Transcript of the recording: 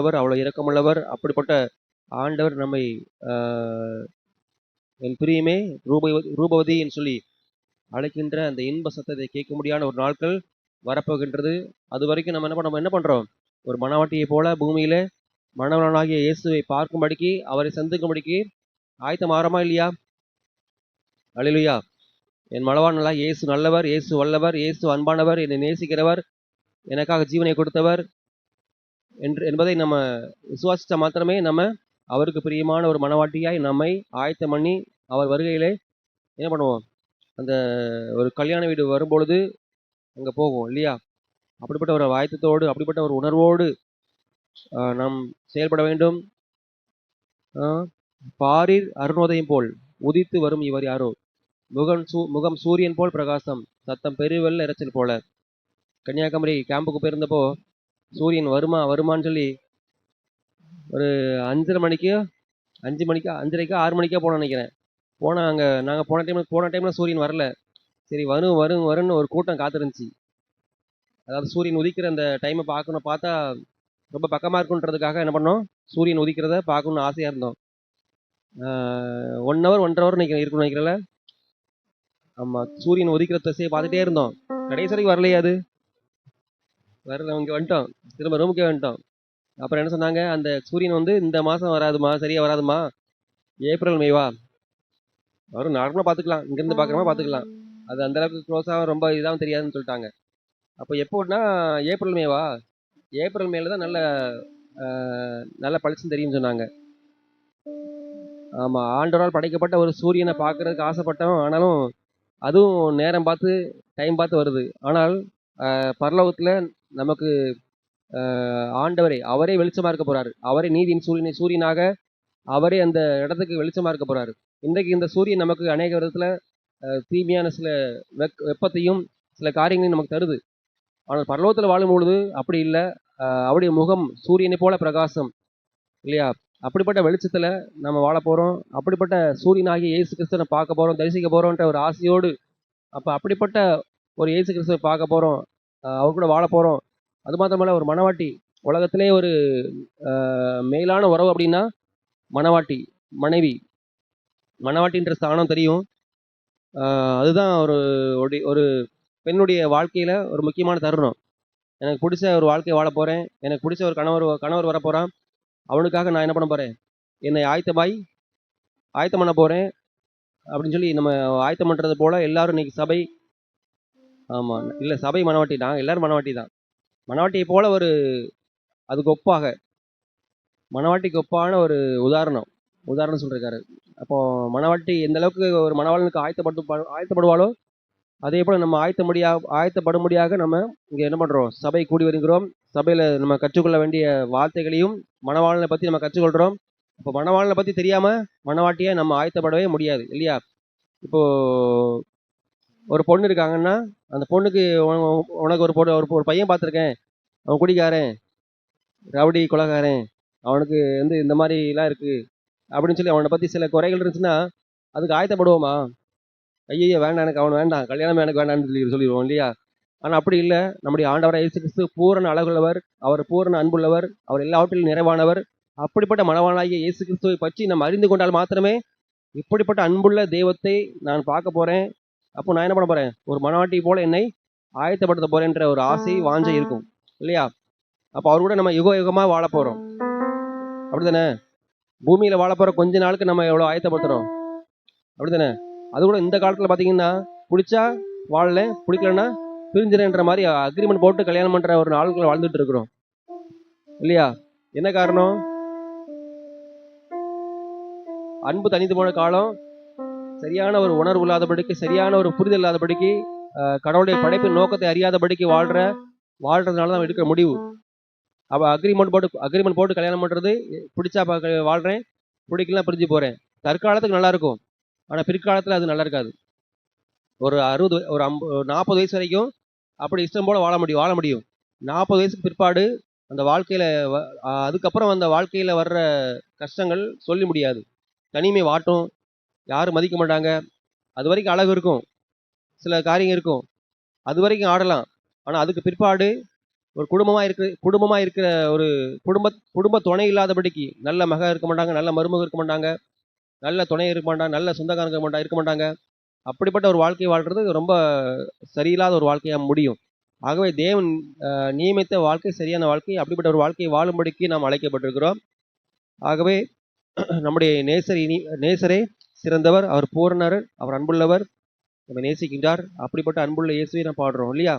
அவ்வளோ இரக்கமுள்ளவர். அப்படிப்பட்ட ஆண்டவர் நம்மை என் பிரியமே ரூபவதின்னு சொல்லி அழைக்கின்ற அந்த இன்ப சத்தத்தை கேட்க முடியாத ஒரு நாட்கள் வரப்போகின்றது. அது வரைக்கும் நம்ம என்ன பண்றோம்? ஒரு மணவாட்டியை போல பூமியில மணவனாகிய இயேசுவை பார்க்கும்படிக்கு, அவரை சந்திக்கும்படிக்கு ஆயத்தமாகறோமா இல்லையா? அல்லேலூயா. என் மணவாளனாக இயேசு நல்லவர், இயேசு வல்லவர், இயேசு அன்பானவர், என்னை நேசிக்கிறவர், எனக்காக ஜீவனை கொடுத்தவர் என்பதை நம்ம விசுவாசிச்சா மாத்திரமே நம்ம அவருக்கு பிரியமான ஒரு மணவாட்டியாய் நம்மை ஆயத்தம் பண்ணி அவர் வருகையிலே என்ன பண்ணுவோம்? அந்த ஒரு கல்யாண வீடு வரும்பொழுது அங்கே போகும் இல்லையா? அப்படிப்பட்ட ஒரு ஆயத்தத்தோடு, அப்படிப்பட்ட ஒரு உணர்வோடு நாம் செயல்பட வேண்டும். பாரிர் அருணோதயம் போல் உதித்து வரும் இவர் யாரோ, முகம் சூரியன் போல் பிரகாசம், சத்தம் பெருவெள்ள இறைச்சல் போல. கன்னியாகுமரி கேம்புக்கு போயிருந்தப்போ சூரியன் வருமான்னு சொல்லி ஒரு 5:30 மணிக்கு 5:30 6 மணிக்கா போனோம்னு நினைக்கிறேன். போனால் அங்கே நாங்கள் போன டைமில் சூரியன் வரல. சரி வரும்னு ஒரு கூட்டம் காத்திருந்துச்சு. அதாவது சூரியன் உதிக்கிற அந்த டைமை பார்த்தா ரொம்ப பக்கமாக இருக்குன்றதுக்காக என்ன பண்ணோம்? சூரியன் உதிக்கிறத பார்க்கணுன்னு ஆசையாக இருந்தோம். 1 ஹவர் 1.5 ஹவர் இருக்குன்னு நினைக்கிறல. ஆமாம், சூரியன் உதிக்கிற திசையை பார்த்துட்டே இருந்தோம். கடைசி வரைக்கும் வரலையே, அது வரல. இங்கே வந்துட்டோம், திரும்ப ரூமுக்கே வந்துட்டோம். அப்புறம் என்ன சொன்னாங்க? அந்த சூரியன் இந்த மாதம் வராதுமா, சரியாக வராதுமா, ஏப்ரல் மேவா வரும், நார்மலாக பார்த்துக்கலாம், இங்கேருந்து பார்க்குறமா பார்த்துக்கலாம், அது அந்தளவுக்கு க்ளோஸாக ரொம்ப இதாகவும் தெரியாதுன்னு சொல்லிட்டாங்க. அப்போ எப்போன்னா ஏப்ரல் மேவா, ஏப்ரல் மேல தான் நல்ல பளிச்சுன்னு தெரியும்னு சொன்னாங்க. ஆமாம், ஆண்டவரால் படைக்கப்பட்ட ஒரு சூரியனை பார்க்கறதுக்கு ஆசைப்பட்டோம். ஆனாலும் அதுவும் நேரம் பார்த்து டைம் பார்த்து வருது. ஆனால் பரலோகத்தில் நமக்கு ஆண்டவரே, அவரே வெளிச்சமாக இருக்க போகிறாரு. அவரே நீதியின் சூரியனாக அவரே அந்த இடத்துக்கு வெளிச்சமாக இருக்க போகிறாரு. இன்றைக்கு இந்த சூரியன் நமக்கு அநேக விதத்தில் தீமையான சில வெப்பத்தையும் சில காரியங்களையும் நமக்கு தருது. ஆனால் பரலோகத்தில் வாழும் பொழுது அப்படி இல்லை. அவருடைய முகம் சூரியனை போல பிரகாசம் இல்லையா? அப்படிப்பட்ட வெளிச்சத்தில் நம்ம வாழ போகிறோம். அப்படிப்பட்ட சூரியனாகிய இயேசு கிறிஸ்துவை பார்க்க போகிறோம், தரிசிக்க போகிறோன்ற ஒரு ஆசையோடு, அப்படிப்பட்ட ஒரு இயேசு கிறிஸ்துவை பார்க்க போகிறோம், அவர் கூட வாழ போகிறோம். அது மாத்திரமல்ல, ஒரு மணவாட்டி, உலகத்திலே ஒரு மேலான உறவு அப்படின்னா மணவாட்டி, மனைவி. மணவாட்டின்ற ஸ்தானம் தெரியும். அதுதான் ஒரு பெண்ணுடைய வாழ்க்கையில் ஒரு முக்கியமான தருணம். எனக்கு பிடிச்ச ஒரு வாழ்க்கையை வாழ போகிறேன், எனக்கு பிடிச்ச ஒரு கணவர் வர போகிறான், அவனுக்காக நான் என்ன பண்ண போகிறேன்? என்னை ஆயத்தம் பண்ண போகிறேன் அப்படின்னு சொல்லி நம்ம ஆயத்தம் பண்ணுறது போல் எல்லாரும் இன்னைக்கு சபை, ஆமாம் இல்லை, சபை மணவாட்டி தான், எல்லோரும் மணவாட்டி தான். மணவாட்டியை போல் அதுக்கு ஒப்பாக, மணவாட்டிக்கு ஒப்பான ஒரு உதாரணம் சொல்லியிருக்காரு. அப்போது மணவாட்டி எந்த அளவுக்கு ஒரு மணவாளனுக்கு ஆயத்தப்படுவாளோ, அதே போல் நம்ம ஆயத்தப்படும்படியாக நம்ம இங்கே என்ன பண்ணுறோம்? சபை கூடி வருகிறோம். சபையில் நம்ம கற்றுக்கொள்ள வேண்டிய வார்த்தைகளையும் மணவாளனை பற்றி நம்ம கற்றுக்கொள்கிறோம். இப்போ மணவாளனை பற்றி தெரியாமல் மணவாட்டியை நம்ம ஆயத்தப்படவே முடியாது இல்லையா? இப்போது ஒரு பொண்ணு இருக்காங்கன்னா, அந்த பொண்ணுக்கு உனக்கு ஒரு பையன் பார்த்துருக்கேன், அவன் குடிக்காரன், ரவுடி, கொலைகாரன், அவனுக்கு இந்த மாதிரிலாம் இருக்குது அப்படின்னு சொல்லி அவனை பற்றி சில குறைகள் இருந்துச்சுன்னா அதுக்கு ஆயத்தப்படுவோமா? ஐயோ வேண்டாம், எனக்கு அவன் வேண்டாம், கல்யாணம் எனக்கு வேண்டாம்னு சொல்லிடுவோம் இல்லையா? ஆனால் அப்படி இல்லை. நம்முடைய ஆண்டவராக இயேசு கிறிஸ்து பூரண அழகுள்ளவர், அவர் பூரண அன்புள்ளவர், அவர் எல்லாவற்றிலும் நிறைவானவர். அப்படிப்பட்ட மணவாளனாகிய இயேசு கிறிஸ்துவை பற்றி நம்ம அறிந்து கொண்டால் மாத்திரமே இப்படிப்பட்ட அன்புள்ள தெய்வத்தை நான் பார்க்க போகிறேன். அப்போ நான் என்ன பண்ண போகிறேன்? ஒரு மணவாட்டி போல என்னை ஆயத்தப்படுத்த போகிறேன்ற ஒரு ஆசை, வாஞ்சை இருக்கும் இல்லையா? அப்போ அவர் கூட நம்ம யுகமாக வாழ போகிறோம், அப்படி தானே? பூமியில் வாழ போகிற கொஞ்ச நாளுக்கு நம்ம எவ்வளோ ஆயத்தப்படுத்துகிறோம், அப்படி தானே? அது கூட இந்த காலத்தில் பார்த்தீங்கன்னா, பிடிச்சா வாழல, பிடிக்கலன்னா பிரிஞ்சிடன்ற மாதிரி அக்ரிமெண்ட் போட்டு கல்யாணம் பண்ணுற ஒரு நாட்கள் வாழ்ந்துட்டு இருக்கிறோம் இல்லையா? என்ன காரணம்? அன்பு தனித்து போன காலம், சரியான ஒரு உணர்வு இல்லாதபடிக்கு, சரியான ஒரு புரிதல் இல்லாதபடிக்கு, கடவுளுடைய படைப்பின் நோக்கத்தை அறியாதபடிக்கு வாழ்றதுனால தான் எடுக்கிற முடிவு. அப்போ அக்ரிமெண்ட் போட்டு கல்யாணம் பண்ணுறது, பிடிச்சா வாழ்கிறேன், பிடிக்கலாம் பிரிஞ்சு போகிறேன். தற்காலத்துக்கு நல்லா இருக்கும், ஆனால் பிற்காலத்தில் அது நல்லா இருக்காது. ஒரு 60 ஒரு 40 வயசு வரைக்கும் அப்படி இஷ்டம் போல் வாழ முடியும். 40 வயசுக்கு பிற்பாடு அந்த வாழ்க்கையில் அதுக்கப்புறம் அந்த வாழ்க்கையில் வர்ற கஷ்டங்கள் சொல்லி முடியாது. தனிமை வாட்டும், யாரும் மதிக்க மாட்டாங்க. அது வரைக்கும் அழகு இருக்கும், சில காரியங்கள் இருக்கும், அது வரைக்கும் ஆடலாம். ஆனால் அதுக்கு பிற்பாடு ஒரு குடும்பமா இருக்கிற ஒரு குடும்ப துணை இல்லாதபடிக்கு நல்ல மக இருக்க மாட்டாங்க, நல்ல மருமக இருக்க மாட்டாங்க, நல்ல துணை இருக்க மாட்டாங்க, நல்ல சொந்தக்காரங்க இருக்க மாட்டாங்க. அப்படிப்பட்ட ஒரு வாழ்க்கை வாழ்றது ரொம்ப சரியில்லாத ஒரு வாழ்க்கையா முடியும். ஆகவே தேவன் நியமித்த வாழ்க்கை சரியான வாழ்க்கை. அப்படிப்பட்ட ஒரு வாழ்க்கையை வாழும்படிக்கு நாம் அழைக்கப்பட்டிருக்கிறோம். ஆகவே நம்முடைய நேசரே சிறந்தவர், அவர் பூரணர், அவர் அன்புள்ளவர், நம்மை நேசிக்கின்றார். அப்படிப்பட்ட அன்புள்ள இயேசுவை நாம் பாடுறோம் இல்லையா?